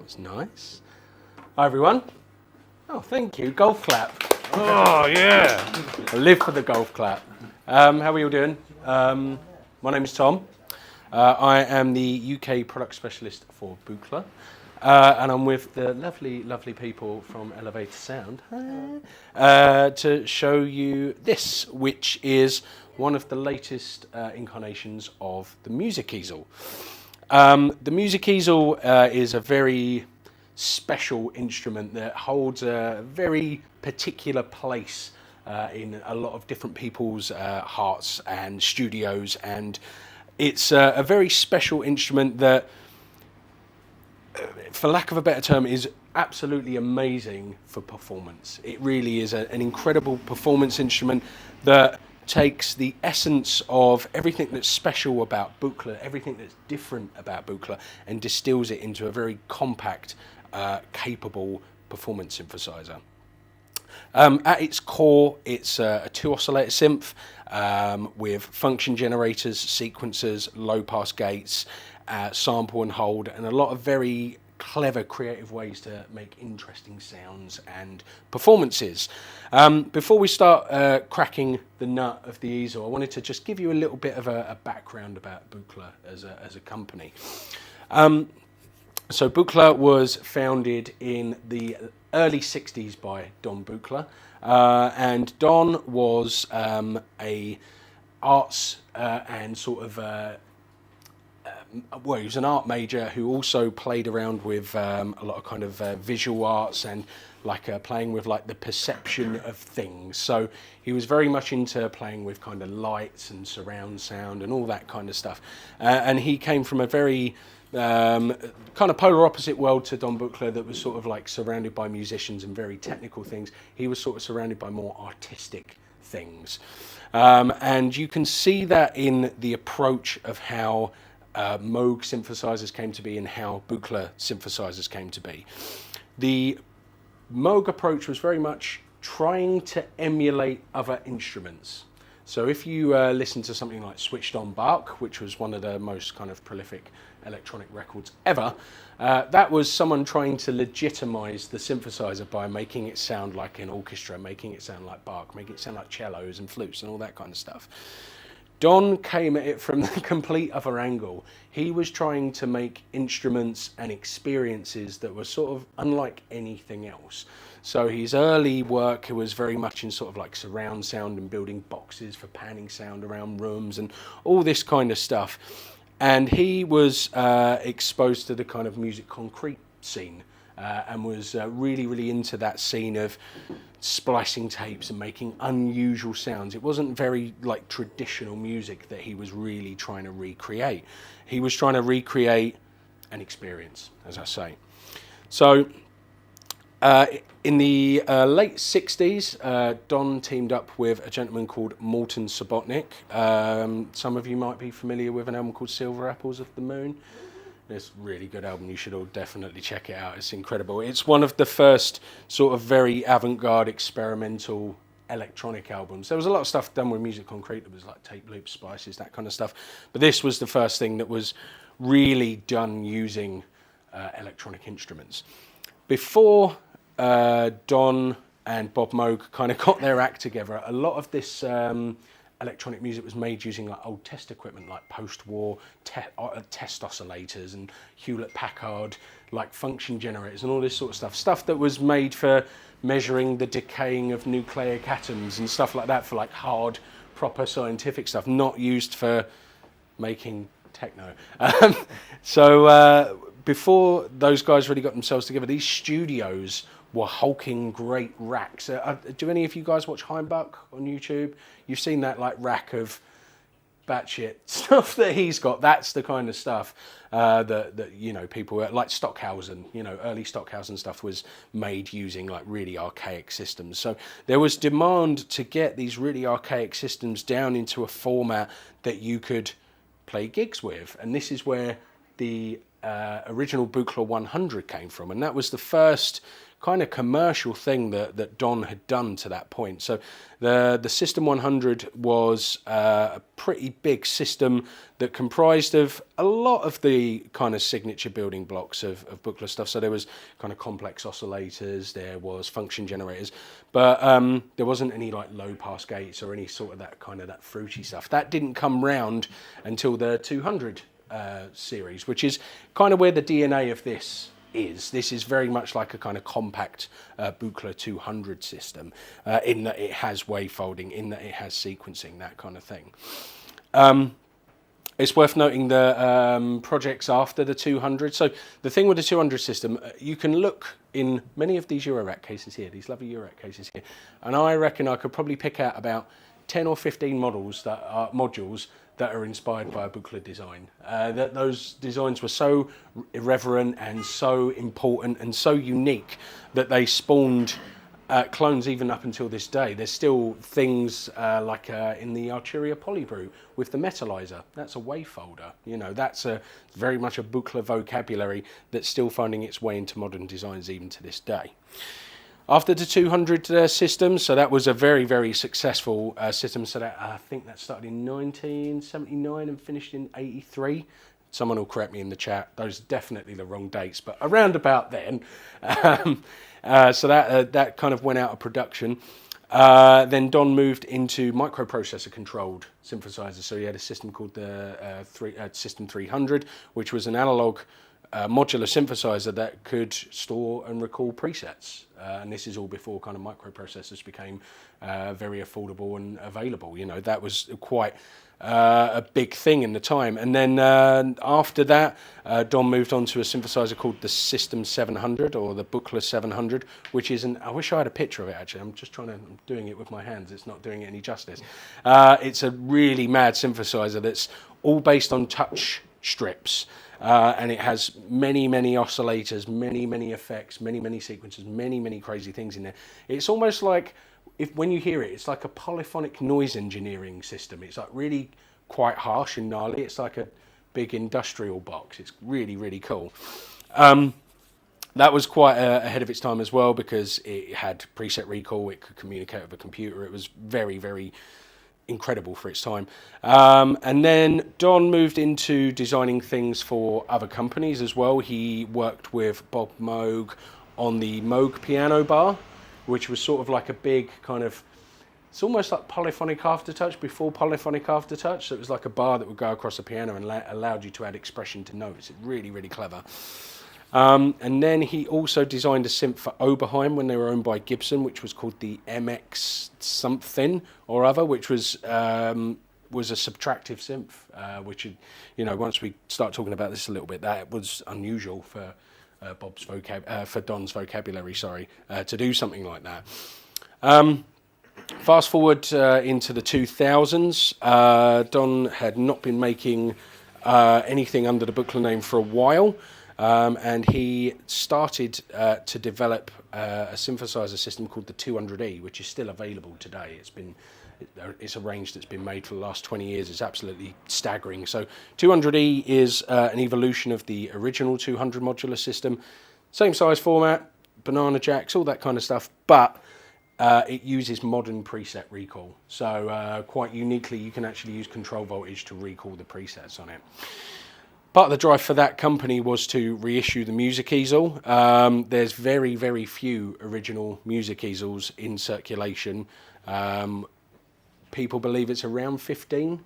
was nice. Hi, everyone. Oh, thank you. Golf clap. Oh, yeah. I live for the golf clap. How are you all doing? My name is Tom. I am the UK product specialist for Buchla. And I'm with the lovely, lovely people from Elevator Sound to show you this, which is one of the latest incarnations of the Music Easel. The Music Easel is a very special instrument that holds a very particular place in a lot of different people's hearts and studios, and it's a very special instrument that, for lack of a better term, is absolutely amazing for performance. It really is an incredible performance instrument that takes the essence of everything that's special about Buchla, everything that's different about Buchla, and distills it into a very compact, capable performance synthesizer. At its core, it's a 2-oscillator synth with function generators, sequencers, low-pass gates, sample and hold, and a lot of very clever, creative ways to make interesting sounds and performances. Before we start cracking the nut of the easel, I wanted to just give you a little bit of a background about Buchla as a company. So Buchla was founded in the early 60s by Don Buchla, and Don was a arts and sort of well, he was an art major who also played around with a lot of kind of visual arts and like playing with like the perception of things. So he was very much into playing with kind of lights and surround sound and all that kind of stuff. And he came from a very kind of polar opposite world to Don Buchla, that was sort of like surrounded by musicians and very technical things. He was sort of surrounded by more artistic things. And you can see that in the approach of how Moog synthesizers came to be and how Buchla synthesizers came to be. The Moog approach was very much trying to emulate other instruments. So if you listen to something like Switched On Bach, which was one of the most kind of prolific electronic records ever, that was someone trying to legitimize the synthesizer by making it sound like an orchestra, making it sound like Bach, making it sound like cellos and flutes and all that kind of stuff. Don came at it from the complete other angle. He was trying to make instruments and experiences that were sort of unlike anything else. So his early work was very much in sort of like surround sound and building boxes for panning sound around rooms and all this kind of stuff. And he was exposed to the kind of music concrete scene and was really, really into that scene of splicing tapes and making unusual sounds. It wasn't very like traditional music that he was really trying to recreate. He was trying to recreate an experience, as I say. So in the late 60s, Don teamed up with a gentleman called Morton Subotnick. Some of you might be familiar with an album called Silver Apples of the Moon. It's a really good album. You should all definitely check it out. It's incredible. It's one of the first sort of very avant-garde experimental electronic albums. There was a lot of stuff done with music concrete. There was like tape loops, splices, that kind of stuff. But this was the first thing that was really done using electronic instruments. Before Don and Bob Moog kind of got their act together, a lot of this electronic music was made using like old test equipment, like post-war test oscillators and Hewlett-Packard like function generators and all this sort of stuff that was made for measuring the decaying of nucleic atoms and stuff like that, for like hard, proper scientific stuff, not used for making techno. So before those guys really got themselves together, these studios were hulking great racks. Do any of you guys watch Heimbach on YouTube? You've seen that like rack of batshit stuff that he's got. That's the kind of stuff that you know, people like Stockhausen. You know, early Stockhausen stuff was made using like really archaic systems. So there was demand to get these really archaic systems down into a format that you could play gigs with, and this is where the original Buchla 100 came from, and that was the first kind of commercial thing that Don had done to that point. So the System 100 was a pretty big system that comprised of a lot of the kind of signature building blocks of Buchla stuff. So there was kind of complex oscillators, there was function generators, but there wasn't any like low pass gates or any sort of that fruity stuff. That didn't come round until the 200 series, which is kind of where the DNA of this is. This is very much like a kind of compact Buchla 200 system, in that it has wavefolding, in that it has sequencing, that kind of thing. It's worth noting the projects after the 200. So the thing with the 200 system, you can look in many of these Eurorack cases here, these lovely Eurorack cases here, and I reckon I could probably pick out about 10 or 15 modules that are inspired by a Buchla design. That those designs were so irreverent and so important and so unique that they spawned clones even up until this day. There's still things like in the Arturia Polybrew with the metallizer. That's a wavefolder. You know, that's very much a Buchla vocabulary that's still finding its way into modern designs even to this day. After the 200 system, so that was a very, very successful system. So that I think that started in 1979 and finished in 83. Someone will correct me in the chat. Those are definitely the wrong dates, but around about then. So that kind of went out of production. Then Don moved into microprocessor controlled synthesizers. So he had a system called the System 300, which was an analog modular synthesizer that could store and recall presets. And this is all before kind of microprocessors became very affordable and available. You know, that was quite a big thing in the time. And then after that, Don moved on to a synthesizer called the System 700 or the Buchla 700, which is I wish I had a picture of it actually. I'm doing it with my hands. It's not doing it any justice. It's a really mad synthesizer that's all based on touch strips. And it has many, many oscillators, many, many effects, many, many sequences, many, many crazy things in there. It's almost like, when you hear it, it's like a polyphonic noise engineering system. It's like really quite harsh and gnarly. It's like a big industrial box. It's really, really cool. That was quite ahead of its time as well because it had preset recall. It could communicate with a computer. It was very, very incredible for its time. And then Don moved into designing things for other companies as well. He worked with Bob Moog on the Moog piano bar, which was sort of like a big kind of, it's almost like polyphonic aftertouch before polyphonic aftertouch. So it was like a bar that would go across the piano and allowed you to add expression to notes. It's really, really clever. And then he also designed a synth for Oberheim when they were owned by Gibson, which was called the MX something or other, which was a subtractive synth, which, you know, once we start talking about this a little bit, that was unusual for for Don's vocabulary, to do something like that. Fast forward into the 2000s, Don had not been making anything under the Buchla name for a while. And he started to develop a synthesizer system called the 200E, which is still available today. It's a range that's been made for the last 20 years. It's absolutely staggering. So 200E is an evolution of the original 200 modular system. Same size format, banana jacks, all that kind of stuff, but it uses modern preset recall. So quite uniquely, you can actually use control voltage to recall the presets on it. Part of the drive for that company was to reissue the Music Easel. There's very, very few original Music Easels in circulation. People believe it's around 15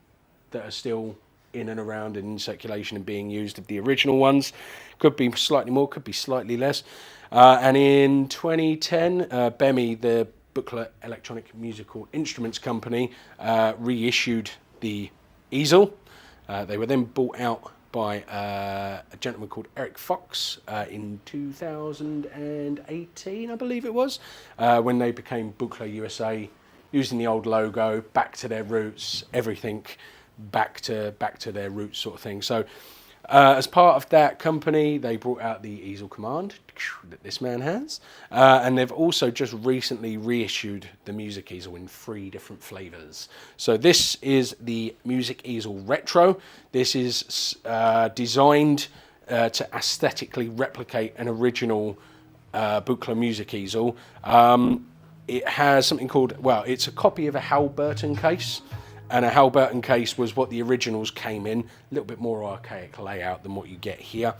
that are still in and around and in circulation and being used of the original ones. Could be slightly more, could be slightly less. And in 2010, BEMI, the Buchla Electronic Musical Instruments Company, reissued the Easel. They were then bought out by a gentleman called Eric Fox in 2018, I believe it was, when they became Buchla USA, using the old logo, back to their roots, everything back to their roots sort of thing. So as part of that company, they brought out the Easel Command that this man has, and they've also just recently reissued the Music Easel in 3 different flavors. So this is the Music Easel Retro. This is designed to aesthetically replicate an original Buchla Music Easel. It has something called, well, it's a copy of a Hal Burton case, and a Hal Burton case was what the originals came in, a little bit more archaic layout than what you get here.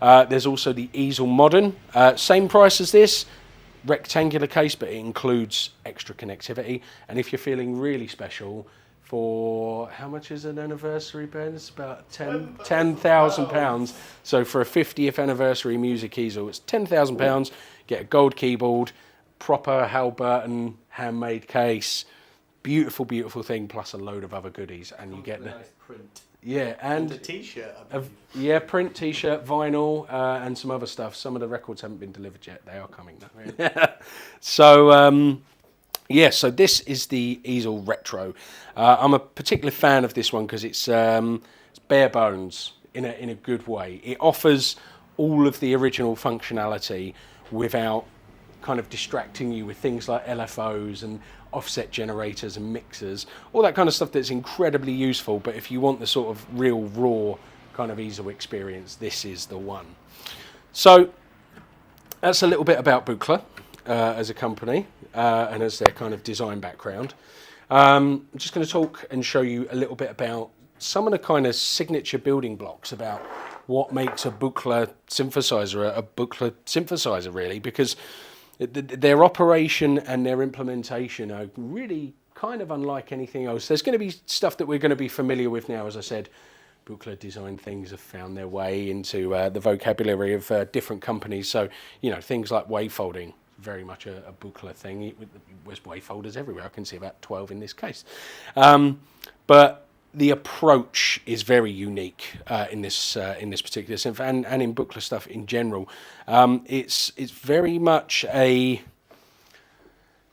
There's also the Easel Modern, same price as this, rectangular case, but it includes extra connectivity. And if you're feeling really special, for how much is an anniversary, Ben? It's about £10,000. So for a 50th anniversary music easel, it's £10,000. Get a gold keyboard, proper Hal Burton handmade case, beautiful, beautiful thing, plus a load of other goodies, and you get the nice print. Yeah, and a T-shirt. Yeah, print T-shirt, vinyl, and some other stuff. Some of the records haven't been delivered yet; they are coming now. Really? So. Yeah, so this is the Easel Retro. I'm a particular fan of this one because it's bare bones in a good way. It offers all of the original functionality without kind of distracting you with things like LFOs and offset generators and mixers, all that kind of stuff that's incredibly useful. But if you want the sort of real raw kind of Easel experience, this is the one. So that's a little bit about Buchla as a company. And as their kind of design background. I'm just going to talk and show you a little bit about some of the kind of signature building blocks about what makes a Buchla synthesizer a Buchla synthesizer, really, because their operation and their implementation are really kind of unlike anything else. There's going to be stuff that we're going to be familiar with now. As I said, Buchla design things have found their way into the vocabulary of different companies. So, you know, things like wavefolding, very much a Buchla thing. There's wavefolders everywhere. I can see about 12 in this case. But the approach is very unique in this particular synth, and in Buchla stuff in general. It's very much a...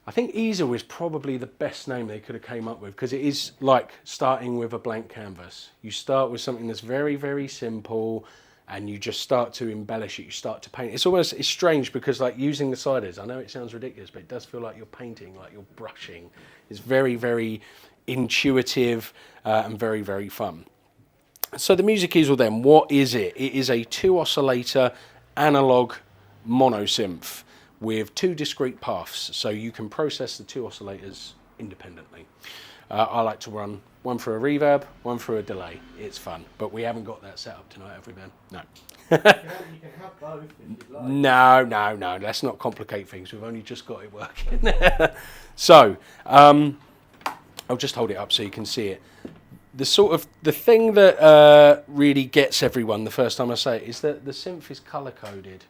I think Easel is probably the best name they could have came up with, because it is like starting with a blank canvas. You start with something that's very, very simple, and you just start to embellish it, you start to paint. It's strange because, like, using the sliders, I know it sounds ridiculous, but it does feel like you're painting, like you're brushing. It's very, very intuitive and very, very fun. So the Music Easel then, what is it? It is a 2-oscillator analog monosynth with 2 discrete paths, so you can process the 2 oscillators independently. I like to run one through a reverb, one through a delay. It's fun, but we haven't got that set up tonight, have we, Ben? No. You can have both if you'd like. No. Let's not complicate things. We've only just got it working. So, I'll just hold it up so you can see it. The thing that really gets everyone the first time I say it is that the synth is color coded.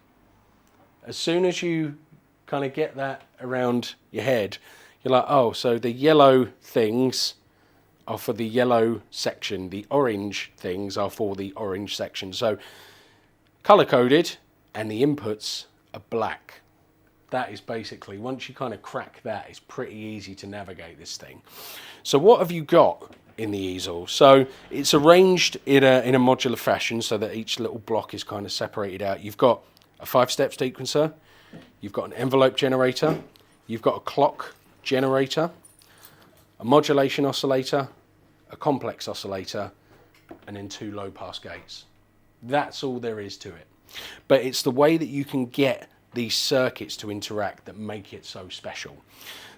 As soon as you kind of get that around your head, you're like, oh, so the yellow things are for the yellow section. The orange things are for the orange section. So color-coded, and the inputs are black. That is basically, once you kind of crack that, it's pretty easy to navigate this thing. So what have you got in the Easel? So it's arranged in a modular fashion so that each little block is kind of separated out. You've got a 5-step sequencer, you've got an envelope generator, you've got a clock generator, a modulation oscillator, a complex oscillator, and then 2 low-pass gates. That's all there is to it. But it's the way that you can get these circuits to interact that make it so special.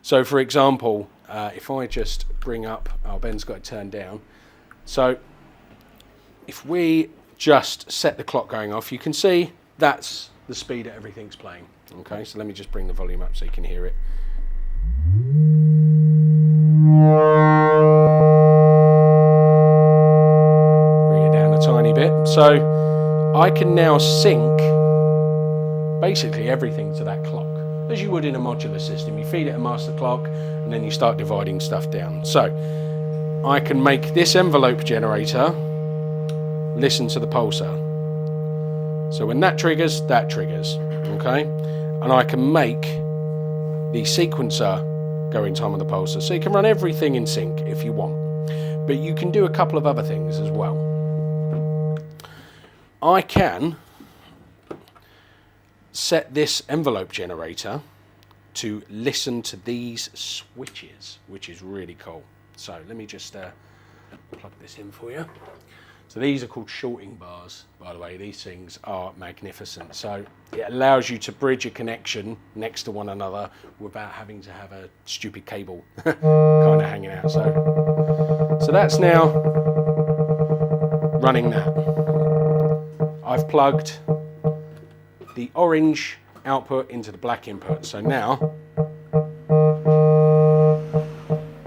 So, for example, if I just bring up... Oh, Ben's got it turned down. So, if we just set the clock going off, you can see that's the speed that everything's playing. Okay, so let me just bring the volume up so you can hear it. Bring it down a tiny bit. So I can now sync basically everything to that clock, as you would in a modular system. You feed it a master clock and then you start dividing stuff down. So I can make this envelope generator listen to the pulsar. So when that triggers, okay? And I can make the sequencer go in time on the pulsar. So you can run everything in sync if you want. But you can do a couple of other things as well. I can set this envelope generator to listen to these switches, which is really cool. So let me just plug this in for you. So these are called shorting bars, by the way. These things are magnificent. So it allows you to bridge a connection next to one another without having to have a stupid cable kind of hanging out. So that's now running that. I've plugged the orange output into the black input. So now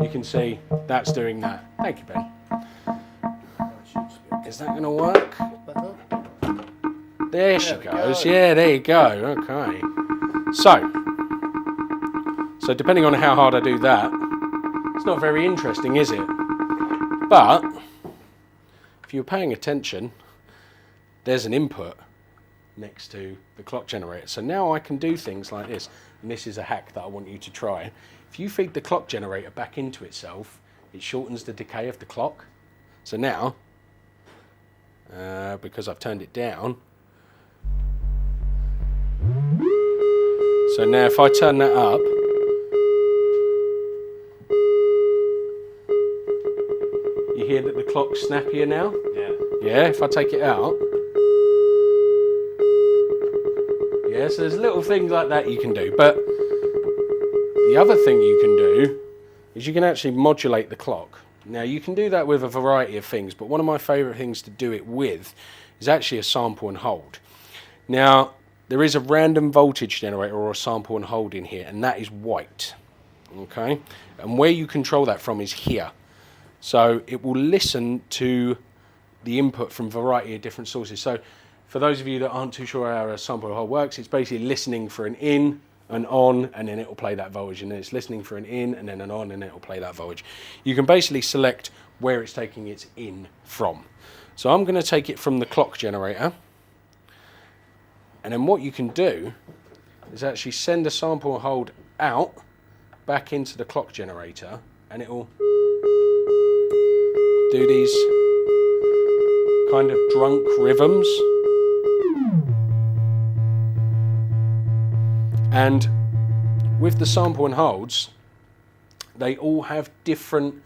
you can see that's doing that. Thank you, Ben. Is that going to work? There she goes. Yeah, there you go. Okay. So depending on how hard I do that, it's not very interesting, is it? But if you're paying attention, there's an input next to the clock generator. So now I can do things like this. And this is a hack that I want you to try. If you feed the clock generator back into itself, it shortens the decay of the clock. So now, because I've turned it down, so now if I turn that up, you hear that the clock's snappier now? Yeah. Yeah, if I take it out. Yeah, so there's little things like that you can do. But the other thing you can do is you can actually modulate the clock. Now you can do that with a variety of things, but one of my favourite things to do it with is actually a sample and hold. Now there is a random voltage generator or a sample and hold in here, and that is white. Okay, and where you control that from is here. So it will listen to the input from a variety of different sources. So for those of you that aren't too sure how a sample and hold works, it's basically listening for an in, an on, and then it will play that voltage, and then it's listening for an in and then an on, and it will play that voltage. You can basically select where it's taking its in from. So I'm going to take it from the clock generator, and then what you can do is actually send a sample and hold out back into the clock generator, and it will do these kind of drunk rhythms. And with the sample and holds, they all have different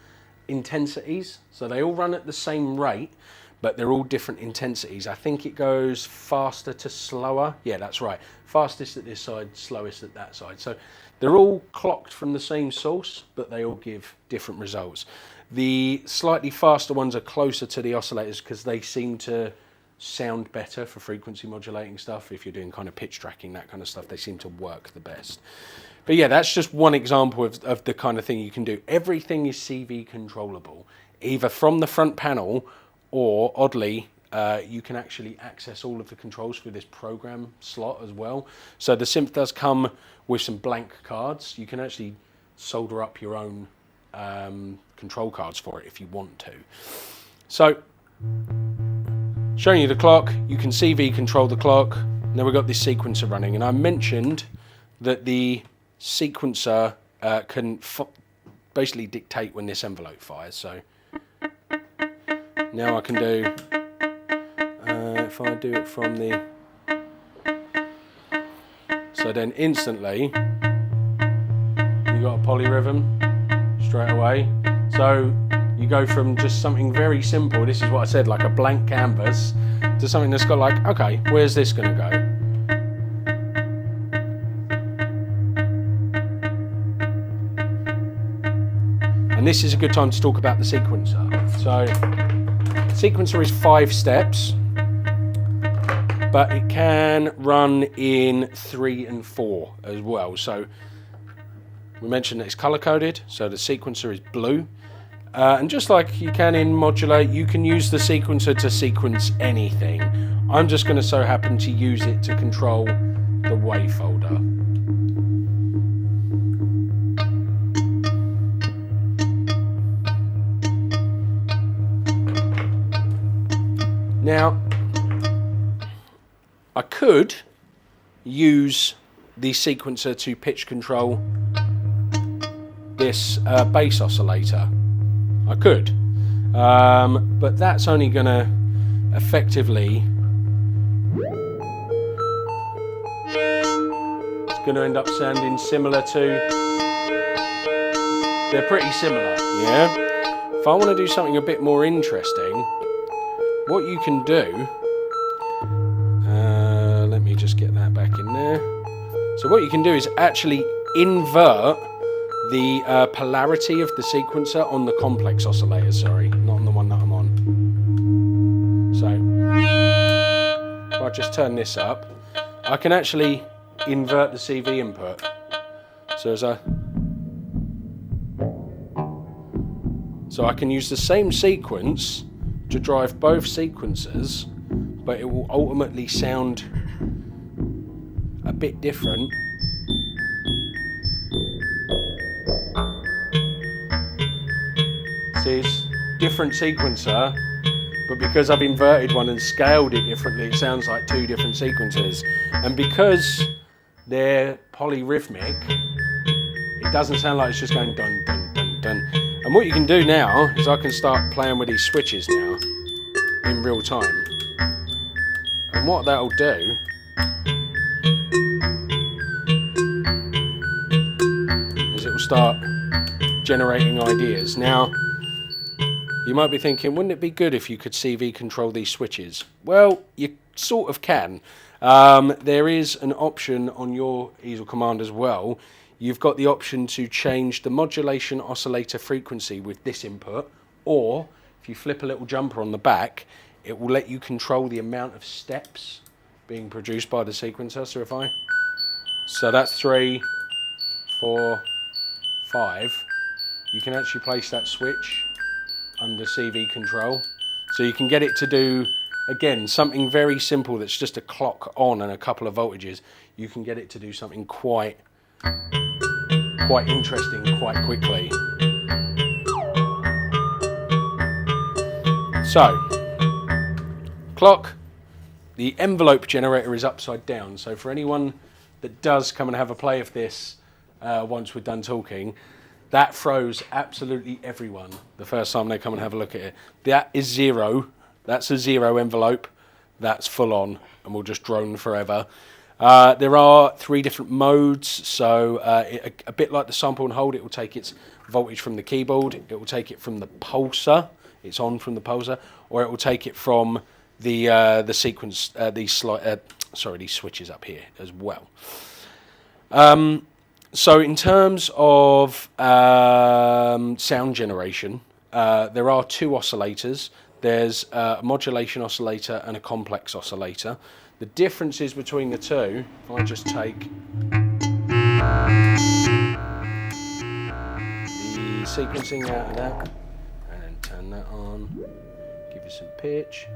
intensities. So they all run at the same rate, but they're all different intensities. I think it goes faster to slower. Yeah, that's right. Fastest at this side, slowest at that side. So they're all clocked from the same source, but they all give different results. The slightly faster ones are closer to the oscillators because they seem to sound better for frequency modulating stuff. If you're doing kind of pitch tracking, that kind of stuff, they seem to work the best. But yeah, that's just one example of the kind of thing you can do. Everything is CV controllable, either from the front panel or, oddly, you can actually access all of the controls through this program slot as well. So the synth does come with some blank cards. You can actually solder up your own control cards for it if you want to. So showing you the clock, you can CV control the clock. Now we've got this sequencer running, and I mentioned that the sequencer can basically dictate when this envelope fires. So now I can do, if I do it from the, so then instantly you got a polyrhythm straight away. So you go from just something very simple, this is what I said, like a blank canvas, to something that's got like, okay, where's this going to go? And this is a good time to talk about the sequencer. So, sequencer is 5 steps, but it can run in 3 and 4 as well. So, we mentioned that it's color coded, so the sequencer is blue. And just like you can in modulate, you can use the sequencer to sequence anything. I'm just going to so happen to use it to control the wave folder. Now, I could use the sequencer to pitch control this bass oscillator. I could, but that's only going to effectively, it's going to end up sounding similar to, they're pretty similar, yeah? If I want to do something a bit more interesting, what you can do, let me just get that back in there. So what you can do is actually invert the polarity of the sequencer on the complex oscillator, sorry, not on the one that I'm on. So if I just turn this up, I can actually invert the CV input. So I can use the same sequence to drive both sequencers, but it will ultimately sound a bit different. See, it's different sequencer, but because I've inverted one and scaled it differently, it sounds like two different sequences. And because they're polyrhythmic, it doesn't sound like it's just going dun dun dun dun. And what you can do now is I can start playing with these switches now in real time. And what that'll do is it will start generating ideas. Now, you might be thinking, wouldn't it be good if you could CV control these switches? Well, you sort of can. There is an option on your easel command as well. You've got the option to change the modulation oscillator frequency with this input, or if you flip a little jumper on the back, it will let you control the amount of steps being produced by the sequencer. So that's 3, 4, 5. You can actually place that switch under CV control. So you can get it to do, again, something very simple that's just a clock on and a couple of voltages. You can get it to do something quite interesting quite quickly. So, clock, the envelope generator is upside down. So for anyone that does come and have a play of this once we're done talking, that throws absolutely everyone the first time they come and have a look at it. That is 0. That's a 0 envelope. That's full on, and will just drone forever. There are 3 different modes, so a bit like the sample and hold, it will take its voltage from the keyboard, it will take it from the pulsar, it's on from the pulsar, or it will take it from the sequence, these switches up here as well. So in terms of sound generation, there are 2 oscillators. There's a modulation oscillator and a complex oscillator. The differences between the two, if I just take the sequencing out of that and then turn that on, give you some pitch.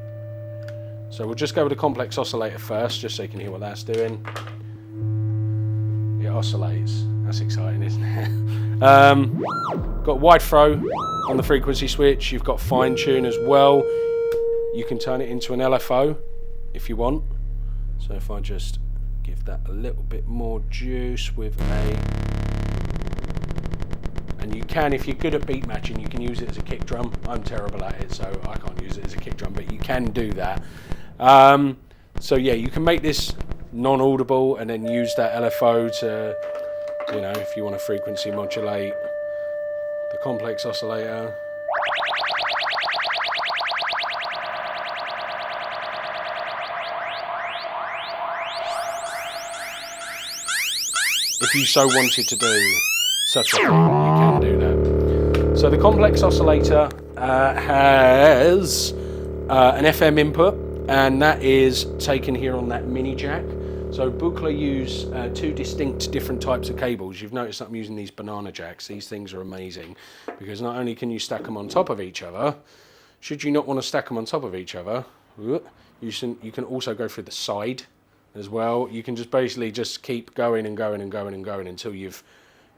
So we'll just go with the complex oscillator first, just so you can hear what that's doing. It oscillates. That's exciting, isn't it? Got wide throw on the frequency switch. You've got fine tune as well. You can turn it into an LFO if you want. So if I just give that a little bit more juice with and you can, if you're good at beat matching, you can use it as a kick drum. I'm terrible at it, so I can't use it as a kick drum, but you can do that. So yeah, you can make this non-audible and then use that LFO to, you know, if you want to frequency modulate the complex oscillator. If you so wanted to do such a thing, you can do that. So the complex oscillator has an FM input, and that is taken here on that mini jack. So Buchla use 2 distinct different types of cables. You've noticed that I'm using these banana jacks. These things are amazing because not only can you stack them on top of each other, should you not want to stack them on top of each other, you can also go through the side as well. You can just basically just keep going and going and going and going until you've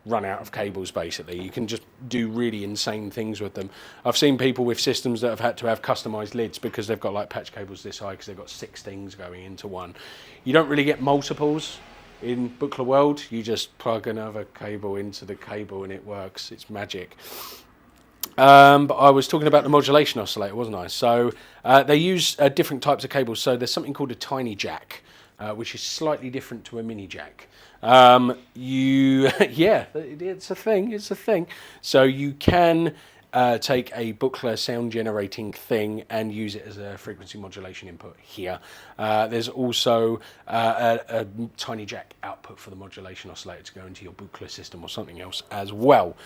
run out of cables, basically. You can just do really insane things with them. I've seen people with systems that have had to have customized lids because they've got like patch cables this high because they've got 6 things going into one. You don't really get multiples in Buchla world. You just plug another cable into the cable and it works. It's magic. But I was talking about the modulation oscillator, wasn't I? So they use different types of cables. So there's something called a tiny jack, which is slightly different to a mini jack. Yeah, it's a thing. So you can take a Buchla sound generating thing and use it as a frequency modulation input here. There's also a tiny jack output for the modulation oscillator to go into your Buchla system or something else as well.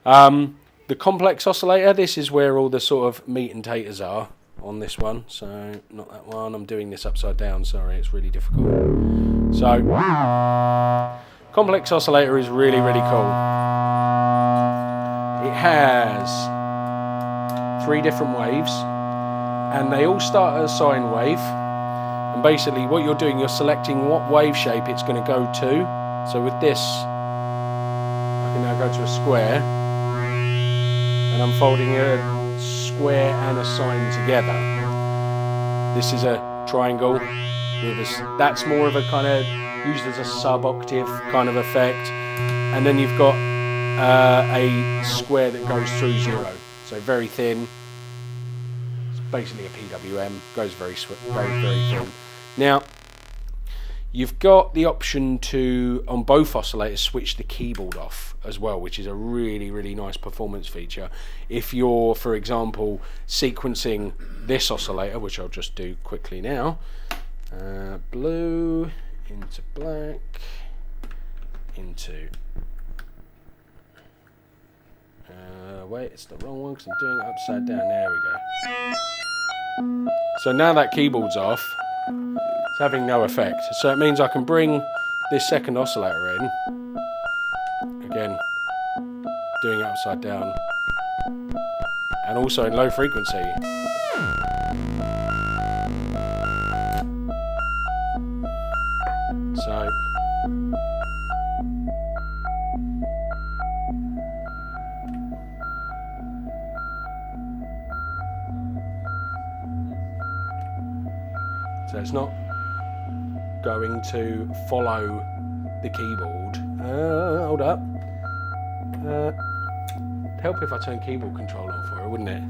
The complex oscillator, this is where all the sort of meat and taters are on this one. So not that one, I'm doing this upside down, sorry, it's really difficult. So complex oscillator is really, really cool. It has 3 different waves, and they all start as a sine wave. And basically what you're doing, you're selecting what wave shape it's going to go to. So with this, I can now go to a square, and I'm folding a square and a sine together. This is a triangle with that's more of a kind of used as a sub-octave kind of effect. And then you've got a square that goes through 0, so very thin. It's basically a PWM, goes very thin. Now you've got the option to, on both oscillators, switch the keyboard off as well, which is a really, really nice performance feature. If you're, for example, sequencing this oscillator, which I'll just do quickly now, blue into black into wait, it's the wrong one because I'm doing it upside down. There we go. So now that keyboard's off, it's having no effect. So it means I can bring this second oscillator in, again, doing it upside down, and also in low frequency. So it's not going to follow the keyboard. Hold up. It'd help if I turn keyboard control on for it, wouldn't it?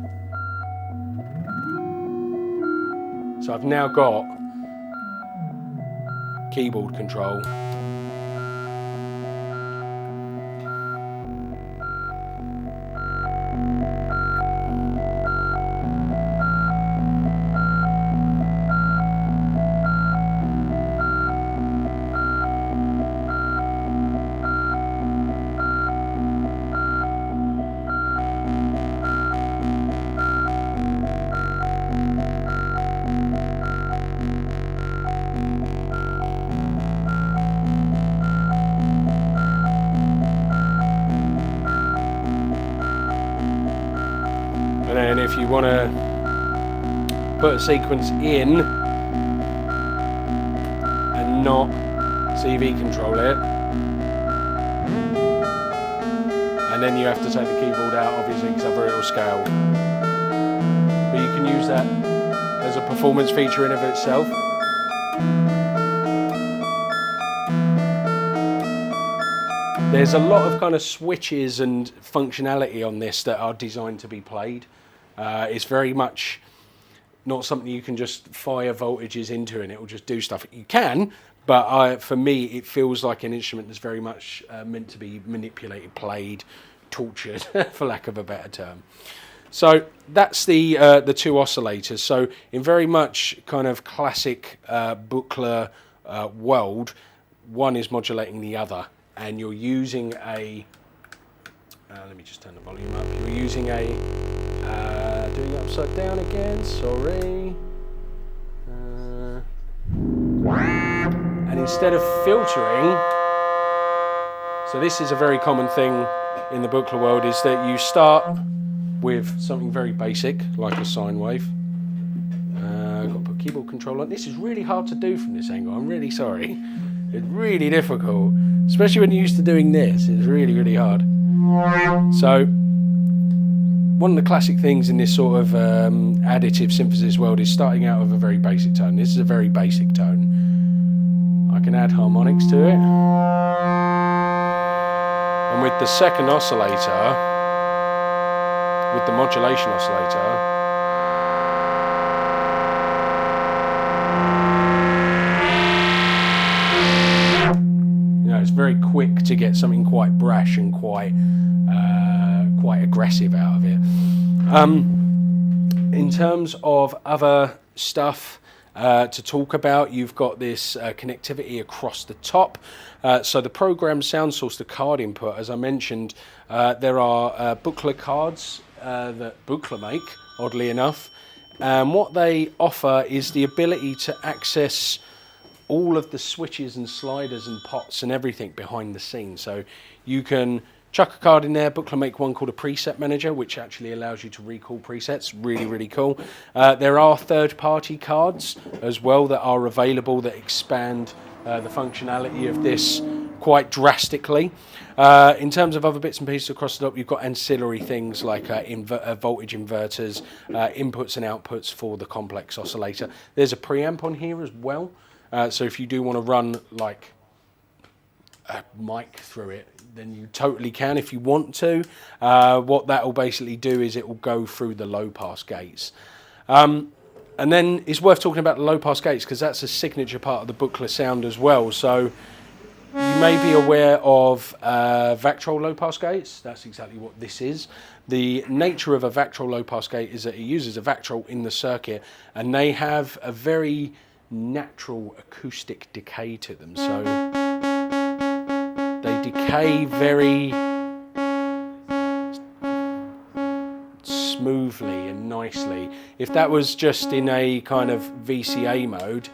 So I've now got keyboard control. And then if you want to put a sequence in and not CV control it, and then you have to take the keyboard out, obviously, because otherwise it'll scale. But you can use that as a performance feature in of itself. There's a lot of kind of switches and functionality on this that are designed to be played. It's very much not something you can just fire voltages into and it will just do stuff. You can, but for me, it feels like an instrument that's very much meant to be manipulated, played, tortured, for lack of a better term. So that's the 2 oscillators. So in very much kind of classic Buchla world, one is modulating the other. And you're using a, let me just turn the volume up, you're using a, doing it upside down again, sorry. And instead of filtering, so this is a very common thing in the Buchla world, is that you start with something very basic, like a sine wave. I've got to put keyboard control on. This is really hard to do from this angle, I'm really sorry. It's really difficult, especially when you're used to doing this. It's really, really hard. So, one of the classic things in this sort of additive synthesis world is starting out with a very basic tone. This is a very basic tone. I can add harmonics to it. And with the second oscillator, with the modulation oscillator, it's very quick to get something quite brash and quite quite aggressive out of it. In terms of other stuff to talk about, you've got this connectivity across the top. So the program sound source, the card input, as I mentioned, there are Buchla cards that Buchla make, oddly enough. And what they offer is the ability to access all of the switches and sliders and pots and everything behind the scenes. So you can chuck a card in there. Buchla make one called a preset manager, which actually allows you to recall presets. Really, really cool. There are third-party cards as well that are available that expand the functionality of this quite drastically. In terms of other bits and pieces across the top, you've got ancillary things like voltage inverters, inputs and outputs for the complex oscillator. There's a preamp on here as well. So if you do want to run like a mic through it, then you totally can if you want to. What that will basically do is it will go through the low pass gates. And then it's worth talking about the low pass gates because that's a signature part of the Buchla sound as well. So you may be aware of Vactrol low pass gates. That's exactly what this is. The nature of a Vactrol low pass gate is that it uses a Vactrol in the circuit, and they have a very natural acoustic decay to them. So they decay very smoothly and nicely. If that was just in a kind of VCA mode,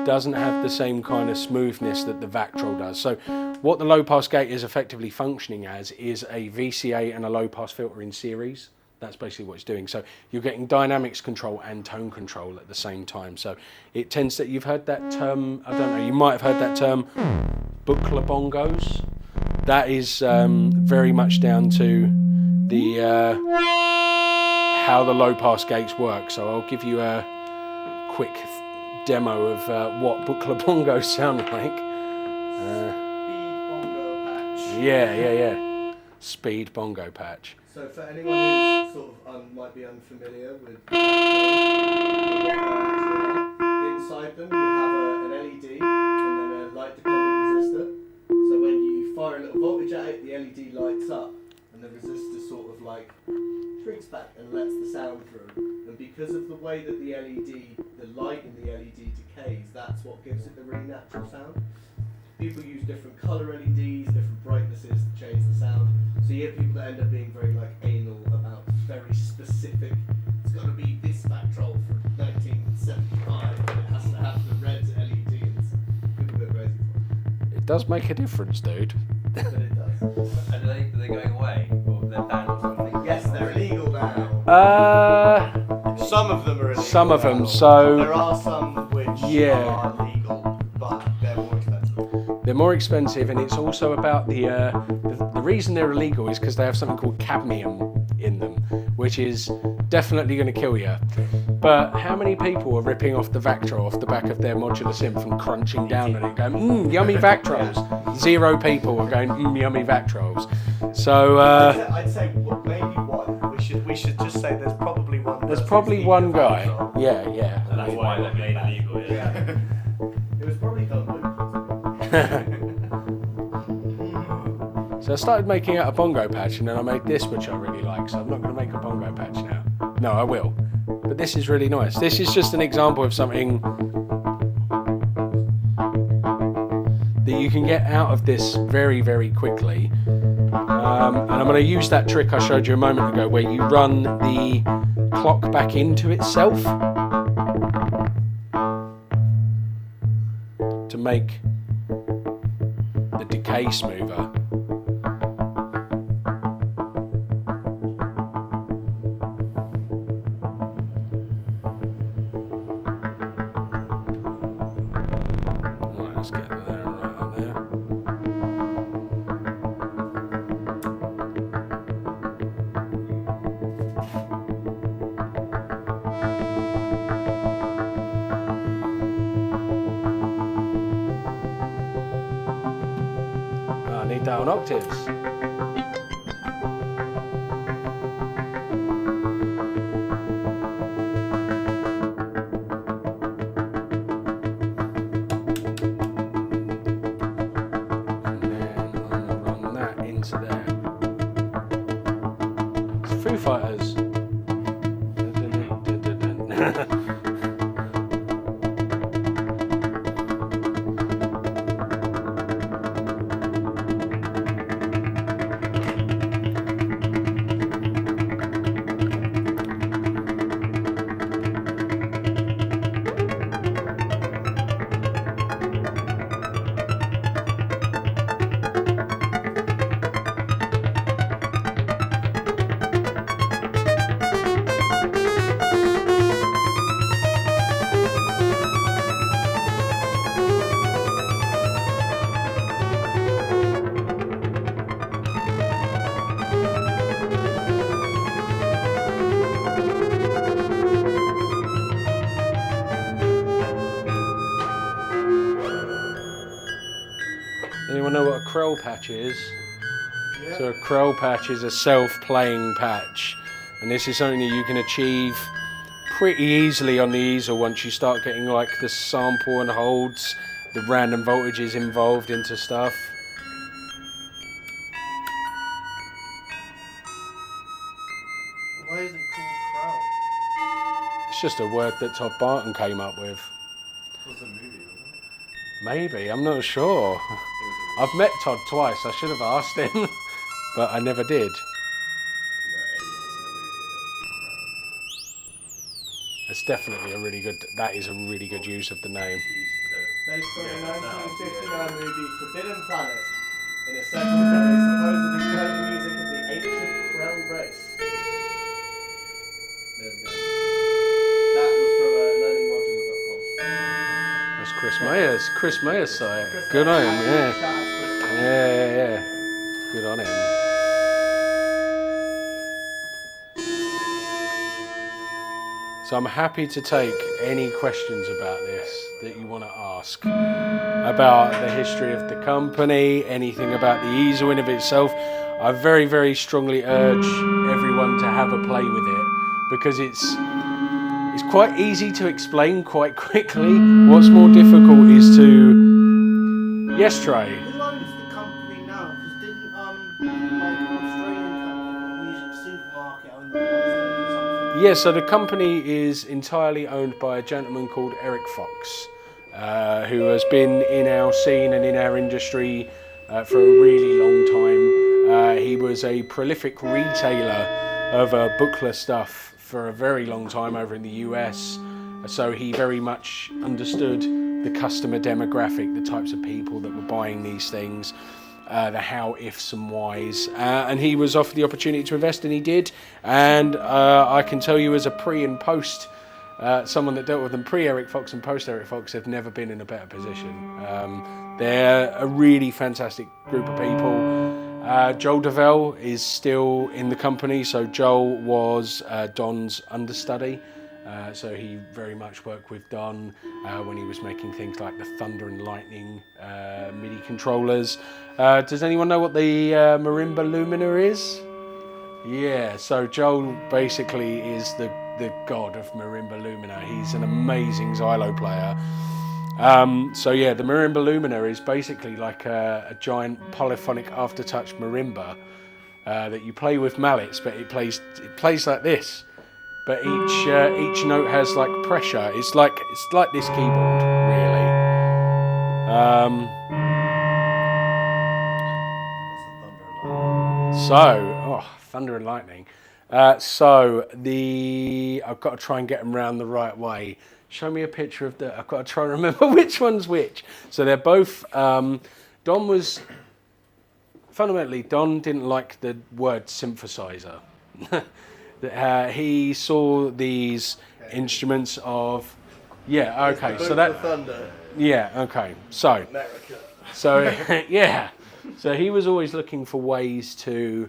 doesn't have the same kind of smoothness that the Vactrol does. So what the low pass gate is effectively functioning as is a VCA and a low pass filter in series. That's basically what it's doing. So you're getting dynamics control and tone control at the same time. So it tends to, you've heard that term, I don't know, you might have heard that term, Buchla bongos. That is very much down to the how the low pass gates work. So I'll give you a quick demo of what Buchla bongos sound like. Speed bongo patch. Yeah. Speed bongo patch. So for anyone who sort of might be unfamiliar with inside them you have an LED and then a light dependent resistor. So when you fire a little voltage at it, the LED lights up and the resistor sort of like shrinks back and lets the sound through. And because of the way that the light in the LED decays, that's what gives it the really natural sound. People use different colour LEDs, different brightnesses to change the sound. So you get people that end up being very like anal about very specific. It's got to be this Vactrol from 1975, and it has to have the red LED. And people go crazy for it. It does make a difference, dude. But it does. And are they going away, or they're banned or something? Yes, they're illegal now. Some of them are illegal. Some of them. now. So There are some which are legal, but they're more expensive. they're more expensive, and it's also about the reason they're illegal is because they have something called cadmium in them, which is definitely going to kill you. But how many people are ripping off the Vactrol off the back of their modular synth and crunching down on it, going, yummy Vactrols? 0 people are going, yummy Vactrols. So I'd say maybe one. We should just say there's probably one. there's person probably who's one eating a guy. Vactrol. Yeah. And that's why they're made illegal, yeah. It was probably done. So I started making out a bongo patch, and then I made this, which I really like. So I'm not going to make a bongo patch now. No, I will. But this is really nice. This is just an example of something that you can get out of this very, very quickly. And I'm going to use that trick I showed you a moment ago where you run the clock back into itself to make the decay smoother. Right, let's get there right on there. I need down octaves. And then Anyone know what a Krell patch is? Yeah. So a Krell patch is a self-playing patch, and this is something that you can achieve pretty easily on the easel once you start getting like the sample and holds, the random voltages involved into stuff. Why is it called Crow? It's just a word that Todd Barton came up with. It was a movie, wasn't it? Maybe, I'm not sure. I've met Todd twice, I should have asked him, but I never did. It's definitely a really good, that is a really good use of the name. Based on the 1959 movie Forbidden Planet, in a segment where they supposedly play the music of the ancient Krell race. There we go. That was from learningmodular.com. That's Chris Mayer's site. Chris Good on him, Shout yeah. out to Chris Mayer. Yeah. Good on him. So I'm happy to take any questions about this that you want to ask. About the history of the company, anything about the easel in of itself. I very, very strongly urge everyone to have a play with it because it's quite easy to explain quite quickly. What's more difficult is to... Yes, Trey? Who owns the company now? Because didn't like an Australian company, music supermarket, own the or something? Yeah, so the company is entirely owned by a gentleman called Eric Fox, who has been in our scene and in our industry for a really long time. He was a prolific retailer of Buchla stuff for a very long time over in the US, so he very much understood the customer demographic, the types of people that were buying these things, the how, ifs and whys, and he was offered the opportunity to invest, and he did. And I can tell you as a pre and post, someone that dealt with them pre-Eric Fox and post-Eric Fox have never been in a better position. They're a really fantastic group of people. Joel Devell is still in the company, so Joel was Don's understudy. So he very much worked with Don when he was making things like the Thunder and Lightning MIDI controllers. Does anyone know what the Marimba Lumina is? Yeah, so Joel basically is the god of Marimba Lumina. He's an amazing Xylo player. So yeah, the Marimba Lumina is basically like a giant polyphonic aftertouch marimba that you play with mallets, but it plays like this. But each note has like pressure. It's like this keyboard, really. Thunder and Lightning. So I've got to try and get them round the right way. Show me a picture of I've got to try and remember which one's which. So they're both. Don didn't like the word synthesizer. He saw these instruments of, yeah, okay, so that, Thunder, yeah, okay, so, America. so yeah, so he was always looking for ways to,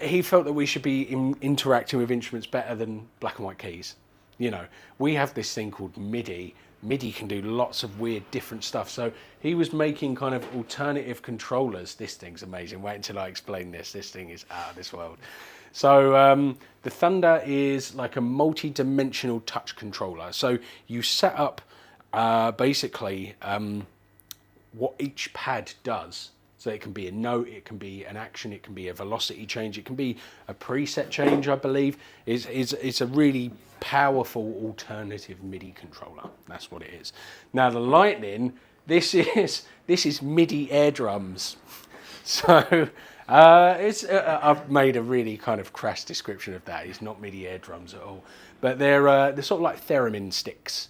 he felt that we should be interacting with instruments better than black and white keys. You know, we have this thing called MIDI. MIDI can do lots of weird different stuff. So he was making kind of alternative controllers. This thing's amazing. Wait until I explain this. This thing is out of this world. So the Thunder is like a multi-dimensional touch controller. So you set up basically what each pad does. So it can be a note, it can be an action, it can be a velocity change, it can be a preset change, I believe. It's a really powerful alternative MIDI controller. That's what it is. Now the Lightning, this is MIDI air drums. So I've made a really kind of crass description of that. It's not MIDI air drums at all, but they're sort of like theremin sticks.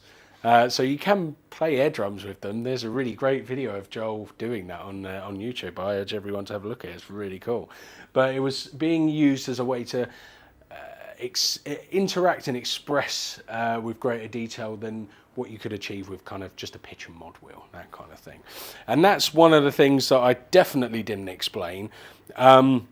So you can play air drums with them. There's a really great video of Joel doing that on YouTube. I urge everyone to have a look at it. It's really cool. But it was being used as a way to interact and express with greater detail than what you could achieve with kind of just a pitch and mod wheel, that kind of thing. And that's one of the things that I definitely didn't explain, that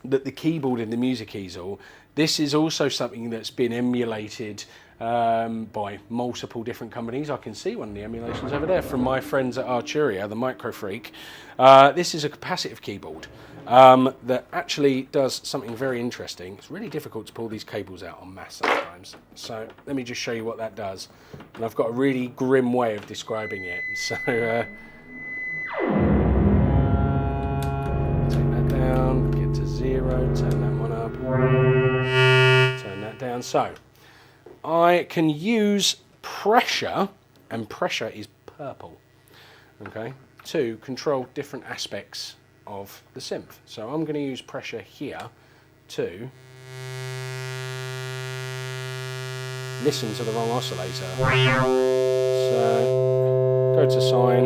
the keyboard in the Music Easel, this is also something that's been emulated by multiple different companies. I can see one of the emulations over there from my friends at Arturia, the Micro Freak. This is a capacitive keyboard that actually does something very interesting. It's really difficult to pull these cables out en masse sometimes. So let me just show you what that does. And I've got a really grim way of describing it. So take that down, get to 0, turn that one up, turn that down. So I can use pressure, and pressure is purple, okay, to control different aspects of the synth. So I'm going to use pressure here to listen to the wrong oscillator. So go to sine.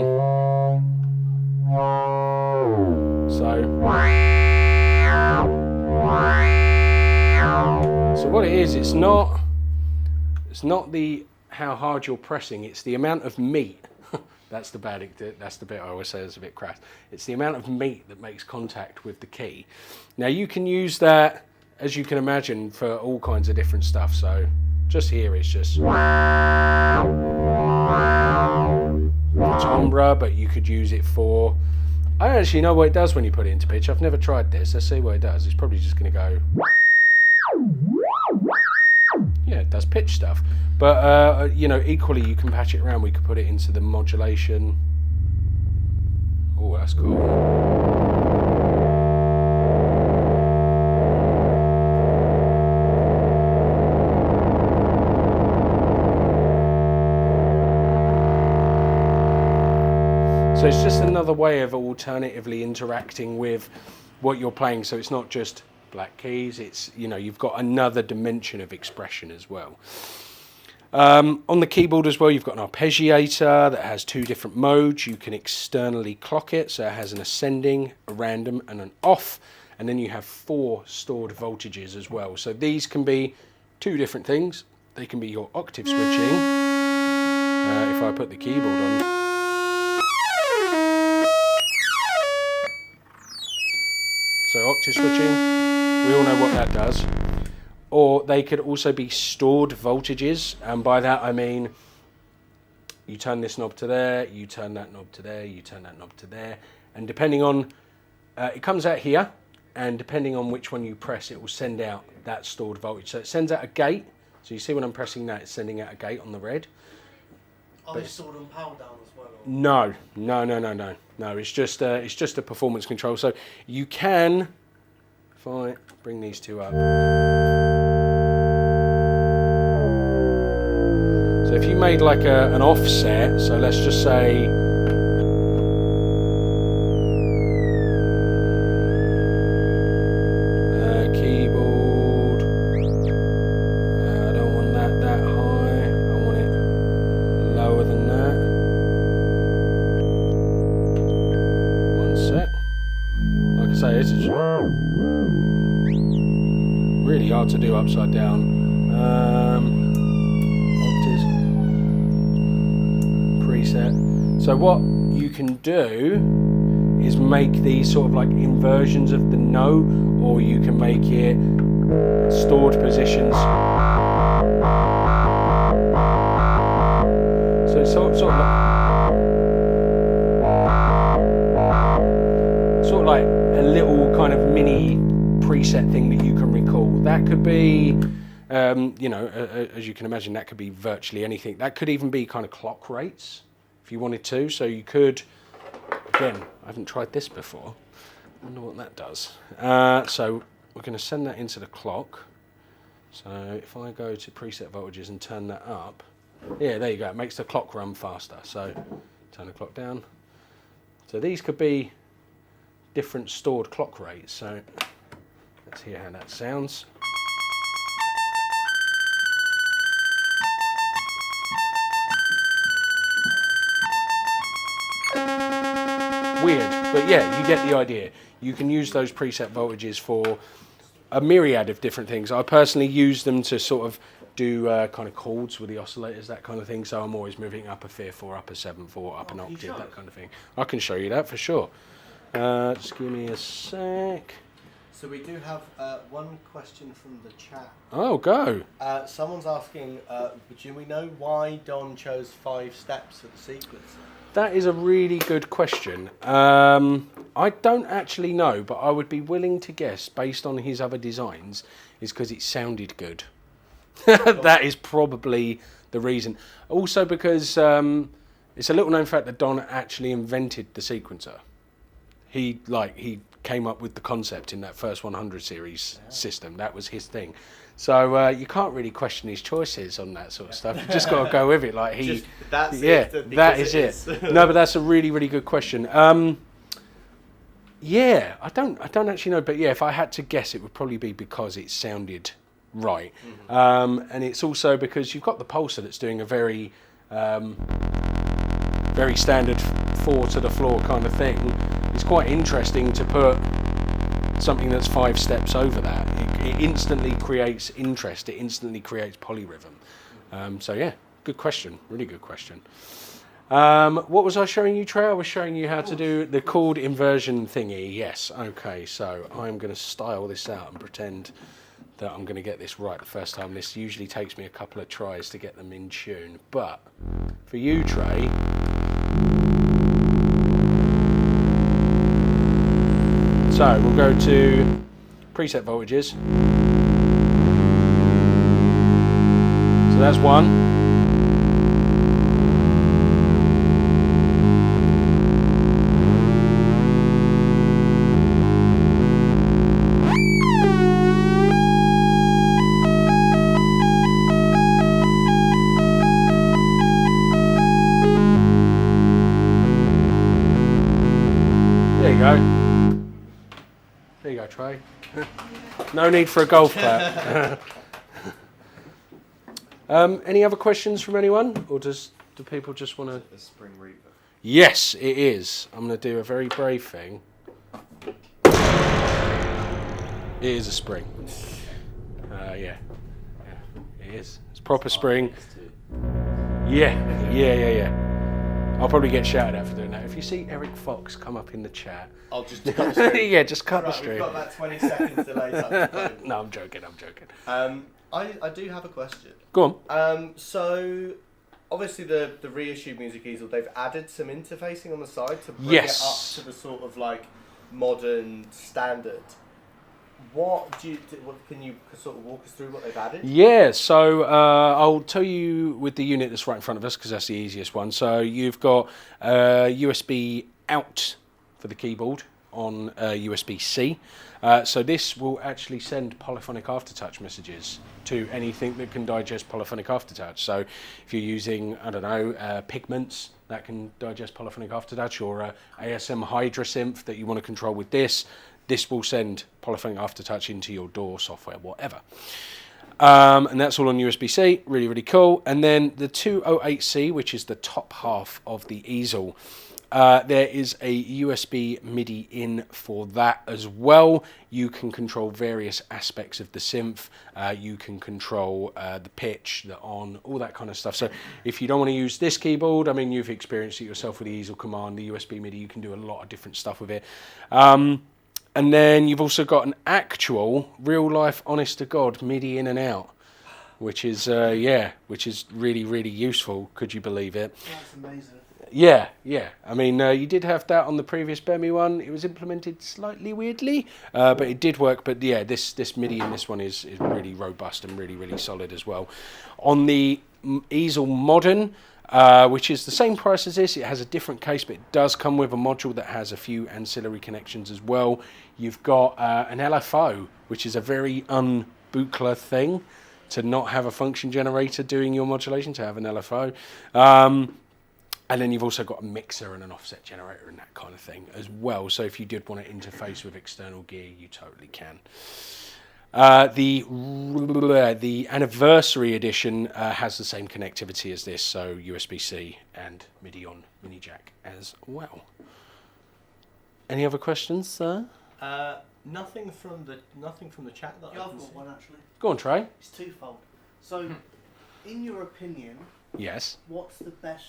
So what it is, it's not the how hard you're pressing, it's the amount of meat. That's the bit I always say is a bit crass. It's the amount of meat that makes contact with the key. Now you can use that, as you can imagine, for all kinds of different stuff. So just here it's just timbre, but you could use it for, I don't actually know what it does when you put it into pitch. I've never tried this. Let's see what it does. It's probably just going to go, yeah, it does pitch stuff. But, you know, equally you can patch it around. We could put it into the modulation. Oh, that's cool. So it's just another way of alternatively interacting with what you're playing. So it's not just black keys, it's, you know, you've got another dimension of expression as well. On the keyboard as well, you've got an arpeggiator that has 2 different modes. You can externally clock it, so it has an ascending, a random and an off, and then you have 4 stored voltages as well. So these can be 2 different things. They can be your octave switching. If I put the keyboard on, so octave switching, we all know what that does. Or they could also be stored voltages, and by that I mean you turn this knob to there, you turn that knob to there, you turn that knob to there, and depending on, it comes out here, and depending on which one you press, it will send out that stored voltage. So it sends out a gate, so you see when I'm pressing that, it's sending out a gate on the red. Are they stored on power down as well? Or? No, it's just a performance control. So you can, if I bring these 2 up, so if you made like an offset, so let's just say keyboard, I don't want that high, I want it lower than that. One sec. Like I say, this is really hard to do upside down. Preset. So what you can do is make these sort of like inversions of the note, or you can make it stored positions. So it's sort of like a little kind of mini preset thing that you can recall. That could be, you know, as you can imagine, that could be virtually anything. That could even be kind of clock rates if you wanted to. So you could, again, I haven't tried this before. I wonder what that does. So we're going to send that into the clock. So if I go to preset voltages and turn that up, yeah, there you go. It makes the clock run faster. So turn the clock down. So these could be different stored clock rates. So let's hear how that sounds. Weird, but yeah, you get the idea. You can use those preset voltages for a myriad of different things. I personally use them to sort of do kind of chords with the oscillators, that kind of thing. So I'm always moving up a 4/4, up a 7/4, up an octave, that kind of thing. I can show you that for sure. Just give me a sec. So we do have one question from the chat. Oh, go. Someone's asking, do we know why Don chose 5 steps for the sequencer? That is a really good question. I don't actually know, but I would be willing to guess, based on his other designs, is because it sounded good. That is probably the reason. Also because it's a little known fact that Don actually invented the sequencer. He came up with the concept in that first 100 series system. That was his thing. So you can't really question his choices on that sort of stuff. You just got to go with it. Like that is it. No, but that's a really, really good question. Yeah, I don't actually know, but yeah, if I had to guess, it would probably be because it sounded right, and it's also because you've got the pulsar that's doing a very, very standard 4 to the floor kind of thing. It's quite interesting to put something that's 5 steps over that. It instantly creates interest. It instantly creates polyrhythm. So yeah, good question. Really good question. What was I showing you, Trey? I was showing you how to do the chord inversion thingy. Yes. Okay. So I'm going to style this out and pretend that I'm going to get this right the first time. This usually takes me a couple of tries to get them in tune. But for you, Trey, so we'll go to preset voltages. So that's 1. There you go. There you go, Trey. No need for a golf clap. Any other questions from anyone? Or do people just want to... A spring reverb. Yes, it is. I'm going to do a very brave thing. It is a spring. Yeah, it is. It's proper spring. Yeah. I'll probably get shouted at for doing that. If you see Eric Fox come up in the chat... I'll just cut the stream. Yeah, just cut the Right, stream. we've got about 20 seconds delay. No, I'm joking. I do have a question. Go on. So, obviously the reissue Music Easel, they've added some interfacing on the side to bring it up to the sort of like modern standard. What can you sort of walk us through what they've added? Yeah, so I'll tell you with the unit that's right in front of us because that's the easiest one. So you've got USB out for the keyboard on USB-C. So this will actually send polyphonic aftertouch messages to anything that can digest polyphonic aftertouch. So if you're using, I don't know, pigments that can digest polyphonic aftertouch, or ASM Hydra synth that you want to control with this will send polyphonic aftertouch into your DAW software, whatever. And that's all on USB-C, really, really cool. And then the 208C, which is the top half of the easel, there is a USB MIDI in for that as well. You can control various aspects of the synth. You can control the pitch, the on, all that kind of stuff. So if you don't want to use this keyboard, I mean, you've experienced it yourself with the easel command, the USB MIDI, you can do a lot of different stuff with it. And then you've also got an actual, real-life, honest-to-God MIDI in and out, which is, which is really, really useful. Could you believe it? That's amazing. Yeah. I mean, you did have that on the previous Bemi one. It was implemented slightly weirdly, but it did work. But yeah, this MIDI in this one is really robust and really, really solid as well. On the Easel Modern, which is the same price as this, it has a different case, but it does come with a module that has a few ancillary connections as well. You've got an LFO, which is a very un-Buchla thing, to not have a function generator doing your modulation, to have an LFO. And then you've also got a mixer and an offset generator and that kind of thing as well. So if you did want to interface with external gear, you totally can. The anniversary edition has the same connectivity as this, so USB-C and MIDI on mini jack as well. Any other questions, sir? Nothing from the chat that Yeah, I I've can got see. one actually. Go on, Trey. It's twofold. So, in your opinion, Yes. what's the best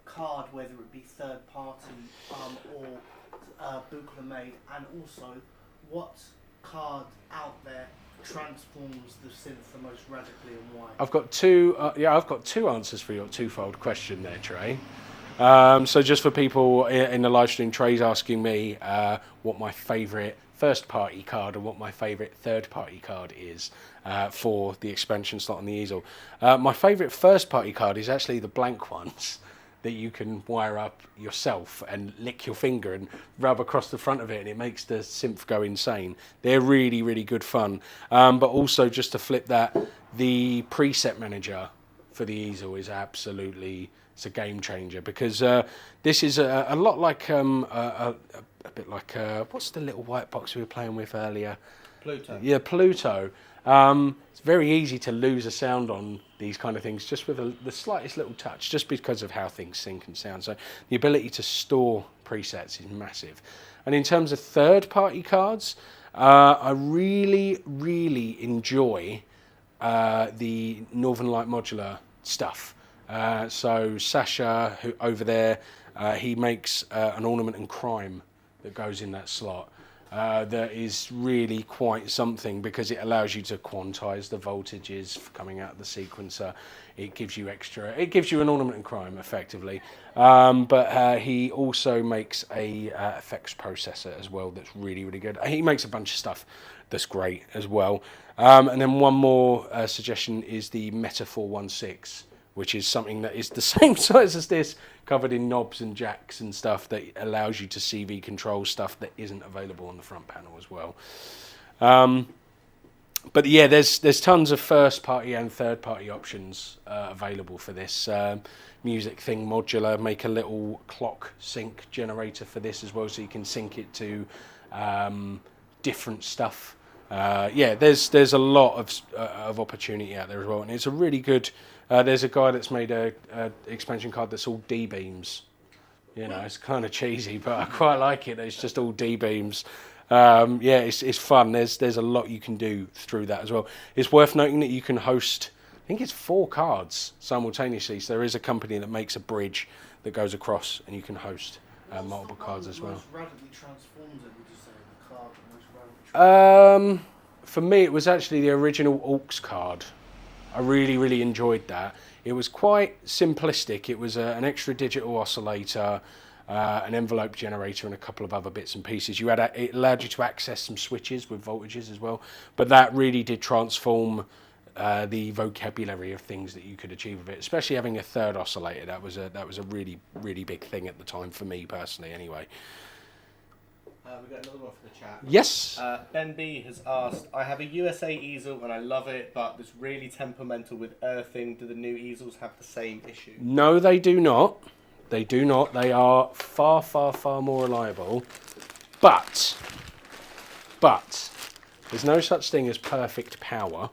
card, whether it be third party or Buchla made, and also what card out there transforms the synth the most radically and why? I've got two. I've got two answers for your twofold question there, Trey. So just for people in the live stream, Trey's asking me what my favourite first-party card and what my favourite third-party card is for the expansion slot on the easel. My favourite first-party card is actually the blank ones that you can wire up yourself and lick your finger and rub across the front of it, and it makes the synth go insane. They're really, really good fun. But also, just to flip that, the preset manager for the easel is absolutely, it's a game changer, because this is a lot like a bit like what's the little white box we were playing with earlier? Pluto. Yeah, Pluto. It's very easy to lose a sound on these kind of things just with the slightest little touch, just because of how things sync and sound. So the ability to store presets is massive. And in terms of third-party cards, I really, really enjoy the Northern Light modular stuff. So Sasha, who over there, he makes an ornament and crime that goes in that slot. That is really quite something, because it allows you to quantize the voltages coming out of the sequencer. It gives you an ornament and crime effectively. But he also makes a effects processor as well that's really, really good. He makes a bunch of stuff that's great as well. And then one more suggestion is the Meta 416, which is something that is the same size as this, covered in knobs and jacks and stuff, that allows you to CV control stuff that isn't available on the front panel as well. But yeah, there's tons of first party and third party options available for this. Music Thing modular make a little clock sync generator for this as well, so you can sync it to different stuff. Yeah, there's a lot of opportunity out there as well, and it's a really good. There's a guy that's made a expansion card that's all D beams. You know, it's kind of cheesy, but I quite like it. It's just all D beams. Yeah, it's fun. There's a lot you can do through that as well. It's worth noting that you can host, I think it's 4 cards simultaneously. So there is a company that makes a bridge that goes across, and you can host multiple cards as well. Most radically transforms it, would you say, the card that most radically transforms? For me, it was actually the original Aux card. I really, really enjoyed that. It was quite simplistic. It was an extra digital oscillator, an envelope generator, and a couple of other bits and pieces. It allowed you to access some switches with voltages as well, but that really did transform the vocabulary of things that you could achieve with it. Especially having a third oscillator, that was a really, really big thing at the time for me personally. Anyway. We've got another one for the chat. Yes. Ben B has asked, I have a USA easel and I love it, but it's really temperamental with earthing. Do the new easels have the same issue? No, they do not. They do not. They are far, far, far more reliable. But there's no such thing as perfect power.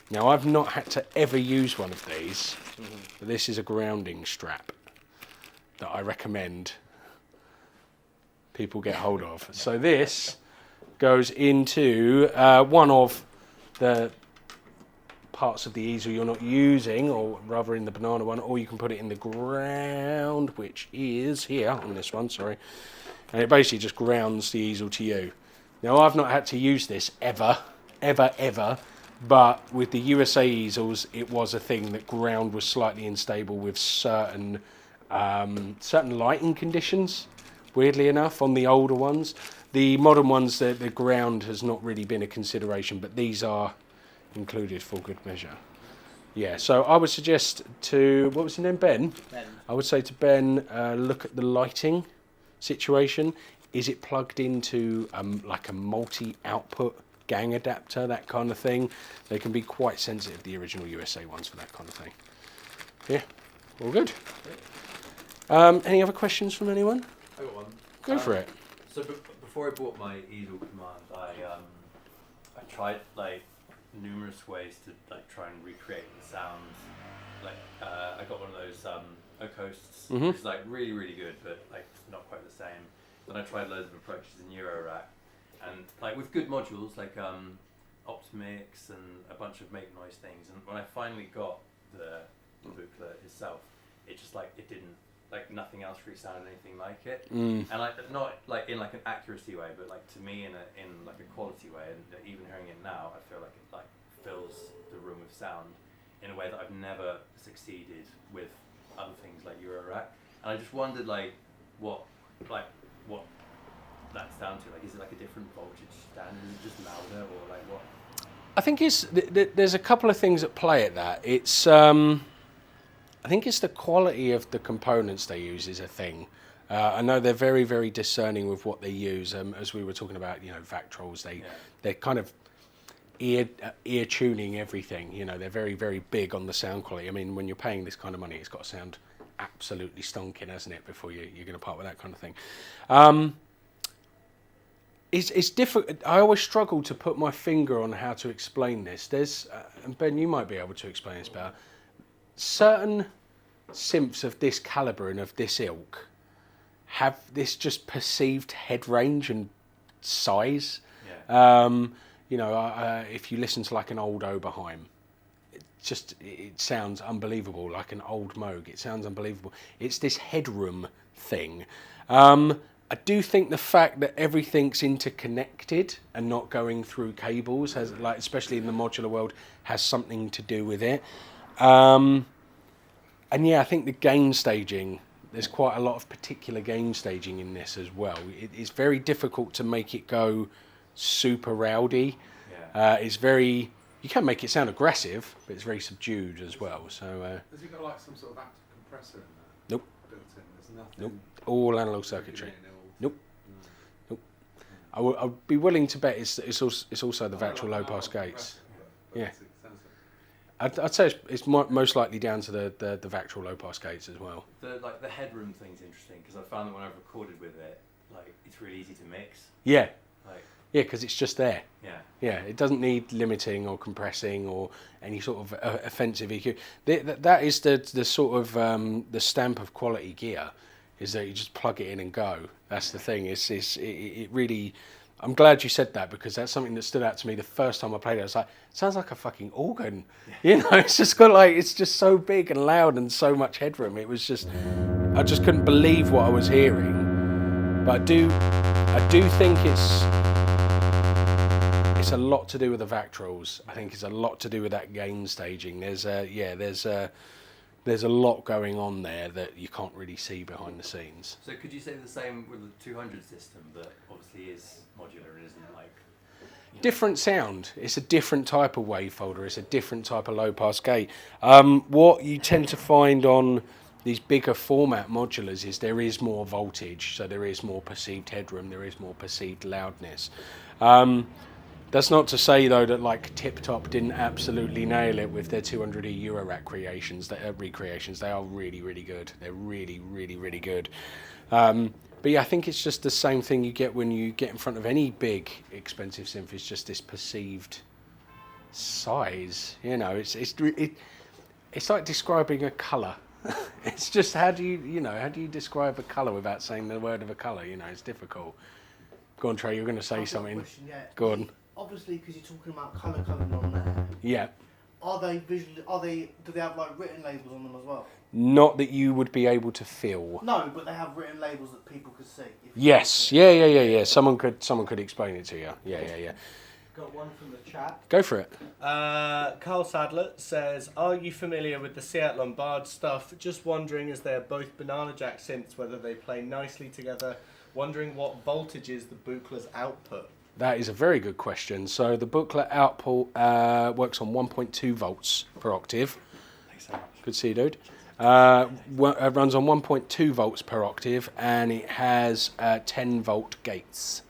Now, I've not had to ever use one of these, but this is a grounding strap that I recommend people get hold of. So this goes into one of the parts of the easel you're not using, or rather in the banana one, or you can put it in the ground, which is here on this one, sorry. And it basically just grounds the easel to you. Now, I've not had to use this ever, but with the USA easels, it was a thing that ground was slightly unstable with certain lighting conditions. Weirdly enough, on the older ones. The modern ones, the ground has not really been a consideration, but these are included for good measure. Yeah, so I would suggest to, what was his name, Ben? Ben. I would say to Ben, look at the lighting situation. Is it plugged into like a multi-output gang adapter, that kind of thing? They can be quite sensitive, the original USA ones, for that kind of thing. Yeah, all good. Any other questions from anyone? I got one. Go for it. So before I bought my easel command, I tried like numerous ways to like try and recreate the sounds. Like I got one of those acoustics, which is like really, really good, but like not quite the same. Then I tried loads of approaches in Eurorack, and like with good modules like Optimix and a bunch of make noise things. And when I finally got the Buchla itself, it just like it didn't like nothing else really sounded anything like it. Mm. And like not like in like an accuracy way, but like to me in like a quality way. And even hearing it now, I feel like it like fills the room with sound in a way that I've never succeeded with other things like Eurorack. And I just wondered like what that's down to. Like, is it like a different voltage standard? Is it just louder or like what? I think there's a couple of things at play at that. It's I think it's the quality of the components they use is a thing. I know they're very, very discerning with what they use. As we were talking about, Vactrols, they're kind of ear tuning everything. They're very, very big on the sound quality. I mean, when you're paying this kind of money, it's got to sound absolutely stonking, hasn't it, before you're going to part with that kind of thing. It's difficult. I always struggle to put my finger on how to explain this. There's, and Ben, you might be able to explain this better. Certain synths of this caliber and of this ilk have this just perceived head range and size. Yeah. If you listen to like an old Oberheim, it sounds unbelievable, like an old Moog. It sounds unbelievable. It's this headroom thing. I do think the fact that everything's interconnected and not going through cables, has, like, especially in the modular world, has something to do with it. And yeah, I think the gain staging, there's quite a lot of particular gain staging in this as well. It's very difficult to make it go super rowdy. Yeah. It's very, you can make it sound aggressive, but it's very subdued as well. So has it got like some sort of active compressor in there? Nope. Built in? There's nothing. Nope. All analog circuitry. Nope. Mm. Nope. I would be willing to bet it's also the Vactral low pass gates. Yeah. I'd say it's most likely down to the Vactral low pass gates as well. The headroom thing's interesting because I found that when I've recorded with it, like it's really easy to mix. Yeah. Like. Yeah, because it's just there. Yeah. Yeah, it doesn't need limiting or compressing or any sort of offensive EQ. That is the sort of the stamp of quality gear, is that you just plug it in and go. That's the thing. It really. I'm glad you said that because that's something that stood out to me the first time I played it. I was like, it sounds like a fucking organ. It's just got it's just so big and loud and so much headroom. It was just, I just couldn't believe what I was hearing. But I do think it's a lot to do with the Vactrols. I think it's a lot to do with that gain staging. There's a lot going on there that you can't really see behind the scenes. So could you say the same with the 200 system that obviously is modular and isn't like... Different sound. It's a different type of wavefolder. It's a different type of low pass gate. What you tend to find on these bigger format modulars is there is more voltage, so there is more perceived headroom, there is more perceived loudness. That's not to say though that like Tip Top didn't absolutely nail it with their 200E Eurorack recreations. They are really, really good. They're really, really, really good. But yeah, I think it's just the same thing you get when you get in front of any big, expensive synth. It's just this perceived size. It's like describing a colour. It's just how do you describe a colour without saying the word of a colour? It's difficult. Go on, Trey. You're going to say something. Go on. Obviously, because you're talking about colour coding on there. Yeah. Do they have like written labels on them as well? Not that you would be able to feel. No, but they have written labels that people could see. Yes. Yeah. Someone could explain it to you. Yeah. Got one from the chat. Go for it. Carl Sadler says, are you familiar with the Seat Lombard stuff? Just wondering, as they are both banana jack synths, whether they play nicely together. Wondering what voltage is the Buchla's output. That is a very good question. So the Buchla output works on 1.2 volts per octave. Thanks so much. Good to see you, dude. It runs on 1.2 volts per octave, and it has 10 volt gates.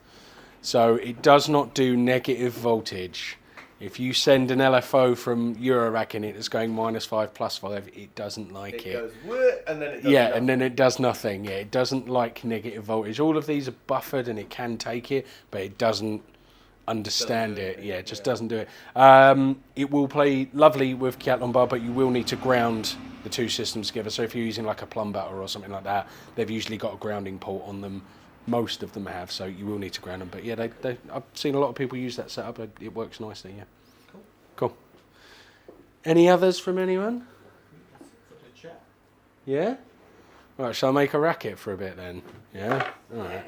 So it does not do negative voltage. If you send an LFO from Eurorack in it that's going -5, +5, it doesn't like it. It goes whoop, and then it does nothing. And then it does nothing. Yeah, it doesn't like negative voltage. All of these are buffered and it can take it, but it doesn't understand it. Yeah, it just doesn't do it. It will play lovely with Cat Lombard, but you will need to ground the two systems together. So if you're using like a plumb butter or something like that, they've usually got a grounding port on them. Most of them have, so you will need to ground them. But yeah, I've seen a lot of people use that setup. It works nicely, yeah. Cool. Any others from anyone? For the chat. Yeah? Right, shall I make a racket for a bit then? Yeah. All right.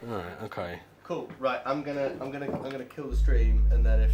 All right. Okay. Cool. Right, I'm gonna kill the stream, and then if